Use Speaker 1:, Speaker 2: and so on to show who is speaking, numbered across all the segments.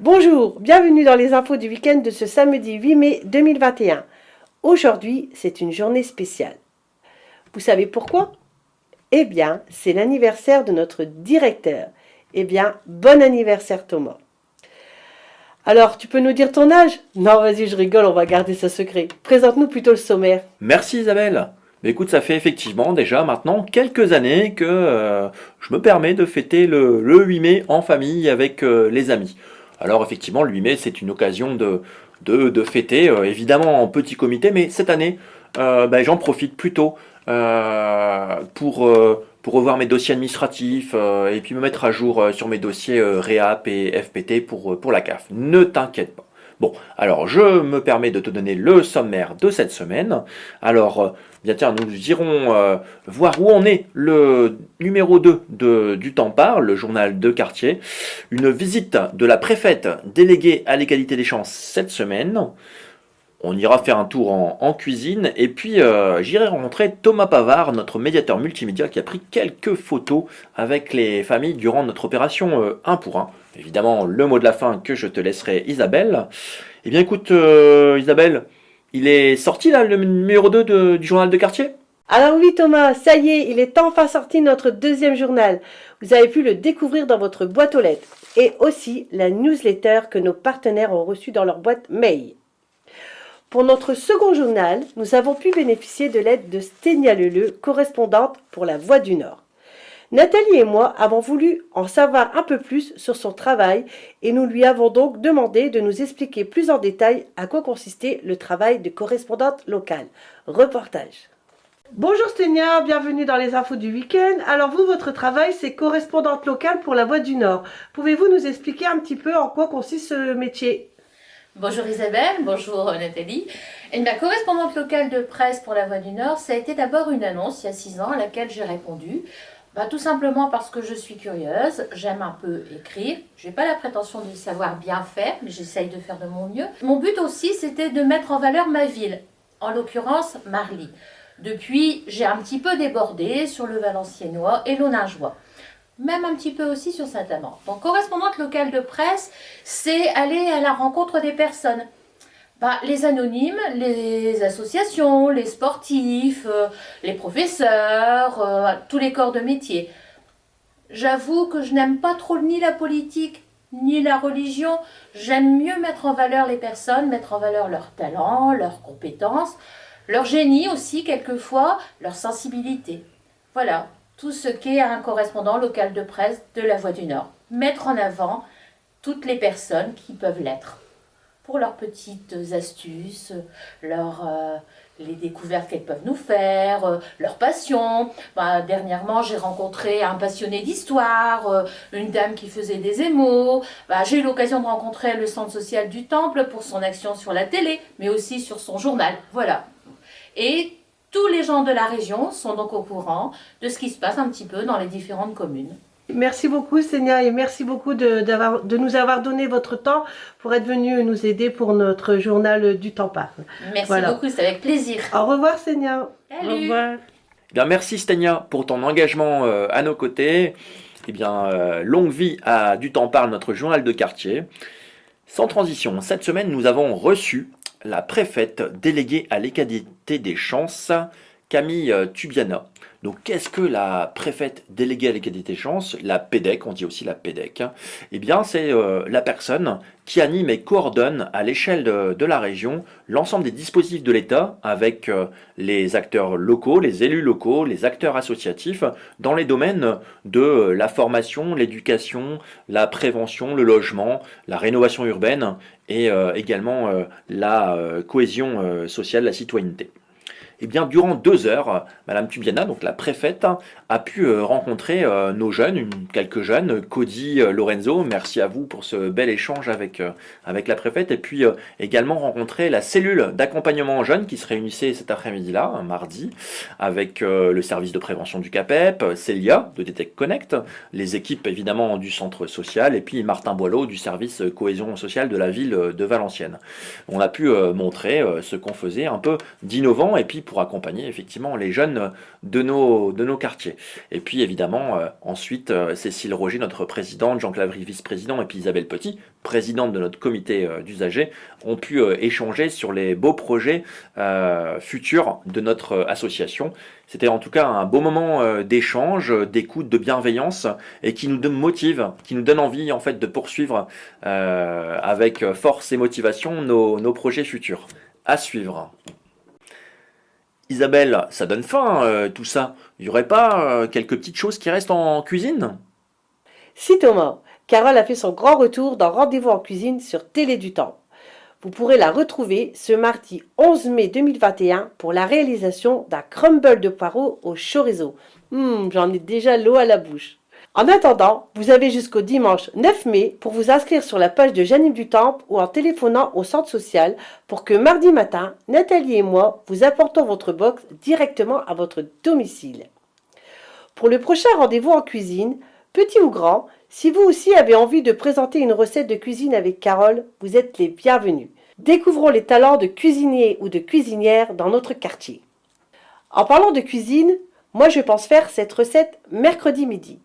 Speaker 1: Bonjour, bienvenue dans les infos du week-end de ce samedi 8 mai 2021. Aujourd'hui, c'est une journée spéciale. Vous savez pourquoi? Eh bien, c'est l'anniversaire de notre directeur. Eh bien, bon anniversaire Thomas. Alors, tu peux nous dire ton âge? Non, vas-y, je rigole, on va garder ça secret. Présente-nous plutôt le sommaire.
Speaker 2: Merci Isabelle. Mais écoute, ça fait effectivement déjà maintenant quelques années que je me permets de fêter le 8 mai en famille avec les amis. Alors effectivement, le 8 mai, c'est une occasion de fêter, évidemment en petit comité, mais cette année, j'en profite plutôt pour revoir mes dossiers administratifs et puis me mettre à jour sur mes dossiers REAP et FPT pour la CAF. Ne t'inquiète pas. Bon, alors je me permets de te donner le sommaire de cette semaine. Alors, bien tiens, nous irons voir où en est le numéro 2 du Temps Parle, le journal de quartier. Une visite de la préfète déléguée à l'égalité des chances cette semaine. On ira faire un tour en cuisine et puis j'irai rencontrer Thomas Pavard, notre médiateur multimédia qui a pris quelques photos avec les familles durant notre opération 1 pour 1. Évidemment, le mot de la fin que je te laisserai Isabelle. Eh bien écoute Isabelle, il est sorti là le numéro 2 du journal de quartier?
Speaker 1: Alors oui Thomas, ça y est, il est enfin sorti notre deuxième journal. Vous avez pu le découvrir dans votre boîte aux lettres et aussi la newsletter que nos partenaires ont reçue dans leur boîte mail. Pour notre second journal, nous avons pu bénéficier de l'aide de Stenia Leleu, correspondante pour La Voix du Nord. Nathalie et moi avons voulu en savoir un peu plus sur son travail et nous lui avons donc demandé de nous expliquer plus en détail à quoi consistait le travail de correspondante locale. Reportage. Bonjour Stenia, bienvenue dans les infos du week-end. Alors vous, votre travail, c'est correspondante locale pour La Voix du Nord. Pouvez-vous nous expliquer un petit peu en quoi consiste ce métier?
Speaker 3: Bonjour Isabelle, bonjour Nathalie. Et ma correspondante locale de presse pour La Voix du Nord, ça a été d'abord une annonce il y a 6 ans à laquelle j'ai répondu. Tout simplement parce que je suis curieuse, j'aime un peu écrire. Je n'ai pas la prétention de savoir bien faire, mais j'essaye de faire de mon mieux. Mon but aussi, c'était de mettre en valeur ma ville, en l'occurrence Marly. Depuis, j'ai un petit peu débordé sur le Valenciennois et l'Auningeois. Même un petit peu aussi sur Saint-Amand. Donc, correspondante locale de presse, c'est aller à la rencontre des personnes. Les anonymes, les associations, les sportifs, les professeurs, tous les corps de métier. J'avoue que je n'aime pas trop ni la politique, ni la religion. J'aime mieux mettre en valeur les personnes, mettre en valeur leurs talents, leurs compétences, leur génie aussi quelquefois, leur sensibilité. Voilà. Tout ce qu'est un correspondant local de presse de La Voix du Nord. Mettre en avant toutes les personnes qui peuvent l'être. Pour leurs petites astuces, les découvertes qu'elles peuvent nous faire, leurs passions. Dernièrement, j'ai rencontré un passionné d'histoire, une dame qui faisait des émaux. J'ai eu l'occasion de rencontrer le centre social du Temple pour son action sur la télé, mais aussi sur son journal. Voilà. Et tous les gens de la région sont donc au courant de ce qui se passe un petit peu dans les différentes communes.
Speaker 1: Merci beaucoup Stenia et merci beaucoup de nous avoir donné votre temps pour être venu nous aider pour notre journal du Temps Parle.
Speaker 3: Merci beaucoup, c'est avec plaisir.
Speaker 1: Au revoir Stenia.
Speaker 3: Salut.
Speaker 1: Au revoir.
Speaker 2: Bien, merci Stenia pour ton engagement à nos côtés. Eh bien, longue vie à Du Temps Parle, notre journal de quartier. Sans transition, cette semaine, nous avons reçu la préfète déléguée à l'égalité des chances, Camille Tubiana. Donc, qu'est-ce que la préfète déléguée à l'égalité des chances, la PEDEC, on dit aussi la PEDEC? Eh bien, c'est la personne qui anime et coordonne à l'échelle de la région l'ensemble des dispositifs de l'État avec les acteurs locaux, les élus locaux, les acteurs associatifs dans les domaines de la formation, l'éducation, la prévention, le logement, la rénovation urbaine et également la cohésion sociale, la citoyenneté. Eh bien, durant 2 heures, Madame Tubiana, donc la préfète, a pu rencontrer nos jeunes, quelques jeunes, Cody, Lorenzo, merci à vous pour ce bel échange avec la préfète, et puis également rencontrer la cellule d'accompagnement jeunes qui se réunissait cet après-midi-là, un mardi, avec le service de prévention du CAPEP, Célia de Detect Connect, les équipes évidemment du centre social, et puis Martin Boileau du service cohésion sociale de la ville de Valenciennes. On a pu montrer ce qu'on faisait un peu d'innovant, et puis pour accompagner effectivement les jeunes de nos quartiers. Et puis évidemment, ensuite, Cécile Roger, notre présidente, Jean Clavry, vice-président, et puis Isabelle Petit, présidente de notre comité d'usagers, ont pu échanger sur les beaux projets futurs de notre association. C'était en tout cas un beau moment d'échange, d'écoute, de bienveillance, et qui nous motive, qui nous donne envie en fait de poursuivre avec force et motivation nos projets futurs. À suivre. Isabelle, ça donne faim tout ça. Il n'y aurait pas quelques petites choses qui restent en cuisine?
Speaker 1: Si Thomas, Carole a fait son grand retour dans Rendez-vous en cuisine sur Télé du Temps. Vous pourrez la retrouver ce mardi 11 mai 2021 pour la réalisation d'un crumble de poireaux au chorizo. J'en ai déjà l'eau à la bouche. En attendant, vous avez jusqu'au dimanche 9 mai pour vous inscrire sur la page de Janine du Temple ou en téléphonant au centre social pour que mardi matin, Nathalie et moi vous apportons votre box directement à votre domicile. Pour le prochain rendez-vous en cuisine, petit ou grand, si vous aussi avez envie de présenter une recette de cuisine avec Carole, vous êtes les bienvenus. Découvrons les talents de cuisiniers ou de cuisinières dans notre quartier. En parlant de cuisine, moi je pense faire cette recette mercredi midi.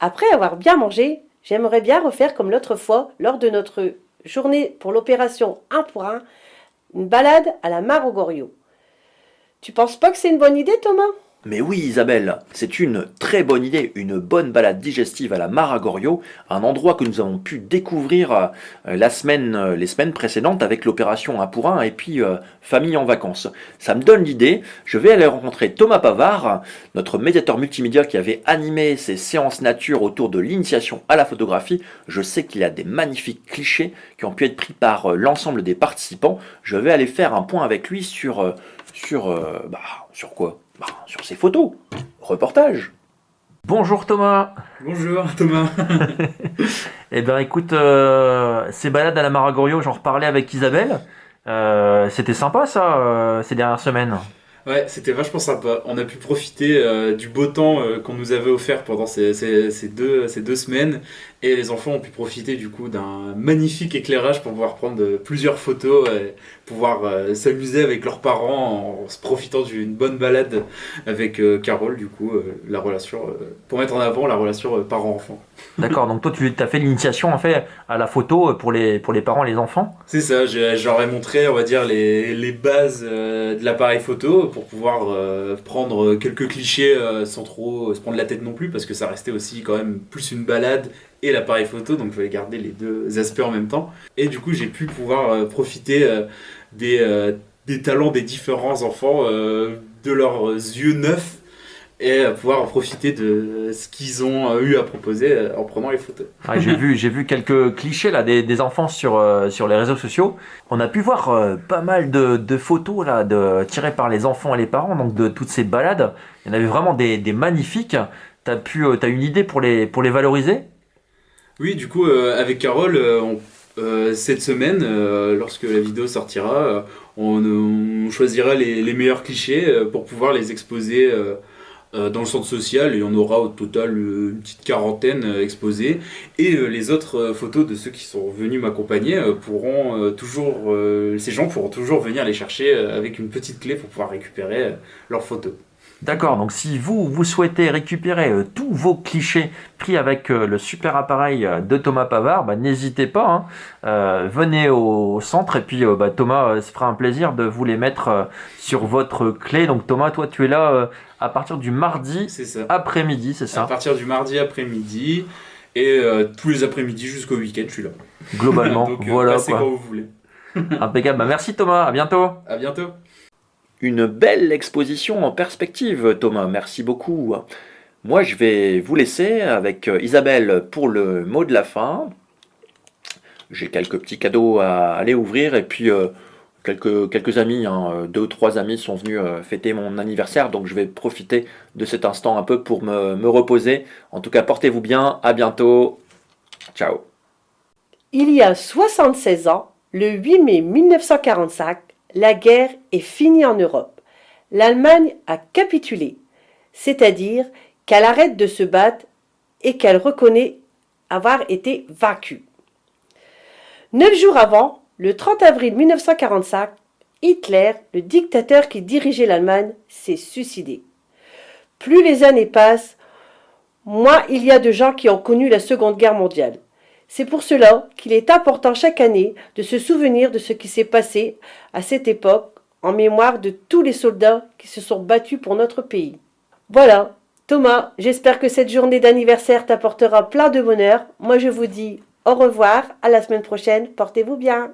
Speaker 1: Après avoir bien mangé, j'aimerais bien refaire comme l'autre fois lors de notre journée pour l'opération 1 pour 1, une balade à la mare au Goriot. Tu penses pas que c'est une bonne idée, Thomas ?
Speaker 2: Mais oui Isabelle, c'est une très bonne idée, une bonne balade digestive à la Mare à Goriot, un endroit que nous avons pu découvrir les semaines précédentes avec l'opération 1 pour 1 et puis Famille en vacances. Ça me donne l'idée, je vais aller rencontrer Thomas Pavard, notre médiateur multimédia qui avait animé ces séances nature autour de l'initiation à la photographie. Je sais qu'il y a des magnifiques clichés qui ont pu être pris par l'ensemble des participants. Je vais aller faire un point avec lui sur quoi ? Sur ses photos, reportage. Bonjour Thomas.
Speaker 4: Bonjour Thomas.
Speaker 2: Eh bien écoute, ces balades à la Mare à Goriot, j'en reparlais avec Isabelle. C'était sympa ça, ces dernières semaines.
Speaker 4: Ouais, c'était vachement sympa. On a pu profiter du beau temps qu'on nous avait offert pendant ces deux semaines. Et les enfants ont pu profiter du coup d'un magnifique éclairage pour pouvoir prendre plusieurs photos et pouvoir s'amuser avec leurs parents en se profitant d'une bonne balade avec Carole, du coup, la relation, pour mettre en avant la relation parent-enfant.
Speaker 2: D'accord, donc toi tu as fait l'initiation en fait à la photo pour les parents et les enfants.
Speaker 4: C'est ça, j'aurais montré, on va dire, les bases de l'appareil photo pour pouvoir prendre quelques clichés sans trop se prendre la tête non plus, parce que ça restait aussi quand même plus une balade et l'appareil photo, donc il fallait garder les deux aspects en même temps. Et du coup, j'ai pu pouvoir profiter des talents des différents enfants, de leurs yeux neufs, et pouvoir en profiter de ce qu'ils ont eu à proposer en prenant les photos.
Speaker 2: Ah, j'ai vu quelques clichés là, des enfants sur les réseaux sociaux. On a pu voir pas mal de photos là, tirées par les enfants et les parents, donc de toutes ces balades. Il y en avait vraiment des magnifiques. T'as une idée pour les valoriser ?
Speaker 4: Oui, du coup, avec Carole, cette semaine, lorsque la vidéo sortira, on choisira les meilleurs clichés pour pouvoir les exposer dans le centre social, et on aura au total une petite quarantaine exposées. Et les autres photos de ceux qui sont venus m'accompagner ces gens pourront toujours venir les chercher avec une petite clé pour pouvoir récupérer leurs photos.
Speaker 2: D'accord, donc si vous souhaitez récupérer tous vos clichés pris avec le super appareil de Thomas Pavard, n'hésitez pas, venez au centre et puis Thomas se fera un plaisir de vous les mettre sur votre clé. Donc Thomas, toi tu es là à partir du mardi après-midi, c'est ça ?
Speaker 4: À partir du mardi après-midi et tous les après-midi jusqu'au week-end, je suis là.
Speaker 2: Globalement,
Speaker 4: donc,
Speaker 2: voilà
Speaker 4: passez
Speaker 2: quoi.
Speaker 4: quand vous voulez.
Speaker 2: Impeccable, merci Thomas, à bientôt.
Speaker 4: À bientôt.
Speaker 2: Une belle exposition en perspective, Thomas, merci beaucoup. Moi, je vais vous laisser avec Isabelle pour le mot de la fin. J'ai quelques petits cadeaux à aller ouvrir et puis quelques amis, 2 ou 3 amis sont venus fêter mon anniversaire, donc je vais profiter de cet instant un peu pour me reposer. En tout cas, portez-vous bien, à bientôt. Ciao.
Speaker 1: Il y a 76 ans, le 8 mai 1945, la guerre est finie en Europe. L'Allemagne a capitulé, c'est-à-dire qu'elle arrête de se battre et qu'elle reconnaît avoir été vaincue. 9 jours avant, le 30 avril 1945, Hitler, le dictateur qui dirigeait l'Allemagne, s'est suicidé. Plus les années passent, moins il y a de gens qui ont connu la Seconde Guerre mondiale. C'est pour cela qu'il est important chaque année de se souvenir de ce qui s'est passé à cette époque en mémoire de tous les soldats qui se sont battus pour notre pays. Voilà, Thomas, j'espère que cette journée d'anniversaire t'apportera plein de bonheur. Moi je vous dis au revoir, à la semaine prochaine, portez-vous bien.